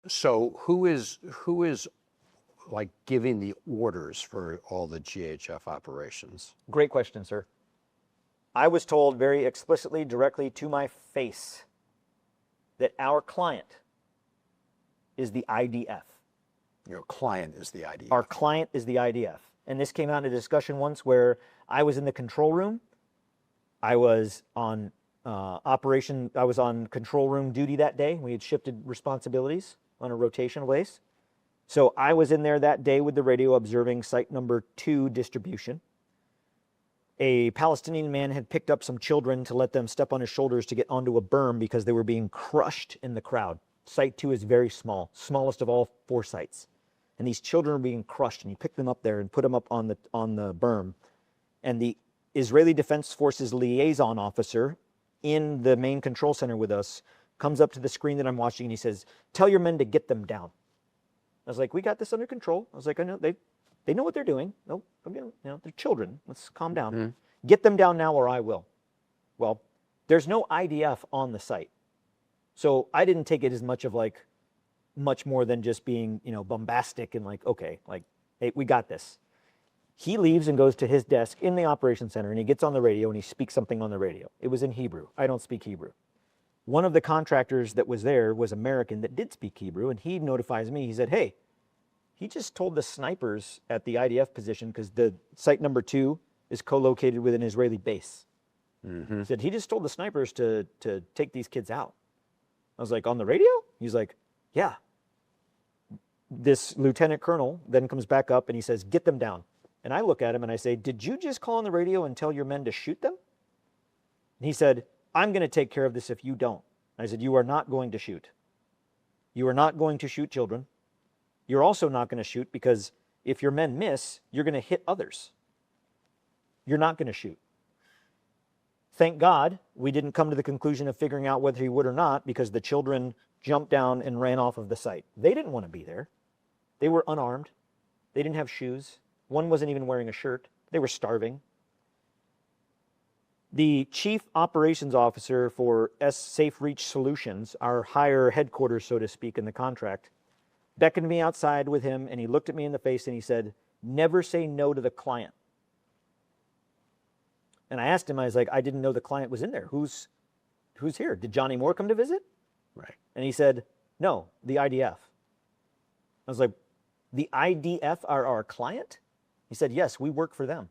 So who is like giving the orders for all the GHF operations? Great question, sir. I was told very explicitly, directly to my face, that our client is the IDF. Your client is the IDF. Our client is the IDF. And this came out in a discussion once where I was in the control room. I was on I was on control room duty that day. We had shifted responsibilities on a rotation base. So I was in there that day with the radio observing site number 2 distribution. A Palestinian man had picked up some children to let them step on his shoulders to get onto a berm because they were being crushed in the crowd. Site 2 is very small, smallest of all 4 sites. And these children are being crushed, and you pick them up there and put them up on the berm. And the Israeli Defense Forces liaison officer in the main control center with us comes up to the screen that I'm watching, and he says, "Tell your men to get them down." I was like, "We got this under control." I was like, "I know they know what they're doing. No, they're children. Let's calm down. Mm-hmm. Get them down now, or I will." Well, there's no IDF on the site, so I didn't take it as much more than just being, bombastic and like, okay, like, hey, we got this. He leaves and goes to his desk in the operations center, and he gets on the radio and he speaks something on the radio. It was in Hebrew. I don't speak Hebrew. One of the contractors that was there was American that did speak Hebrew, and he notifies me. He said, "Hey, he just told the snipers at the IDF position, because the site number 2 is co-located with an Israeli base." Mm-hmm. He said, "He just told the snipers to take these kids out." I was like, "On the radio?" He's like, "Yeah." This lieutenant colonel then comes back up and he says, "Get them down." And I look at him and I say, "Did you just call on the radio and tell your men to shoot them?" And he said, "I'm going to take care of this if you don't." I said, "You are not going to shoot. You are not going to shoot children. You're also not going to shoot, because if your men miss, you're going to hit others. You're not going to shoot." Thank God we didn't come to the conclusion of figuring out whether he would or not, because the children jumped down and ran off of the site. They didn't want to be there. They were unarmed. They didn't have shoes. One wasn't even wearing a shirt. They were starving. The chief operations officer for Safe Reach Solutions, our higher headquarters, so to speak, in the contract, beckoned me outside with him, and he looked at me in the face and he said, "Never say no to the client." And I asked him, I was like, "I didn't know the client was in there. Who's here? Did Johnny Moore come to visit?" Right. And he said, "No, the IDF." I was like, "The IDF are our client?" He said, "Yes, we work for them."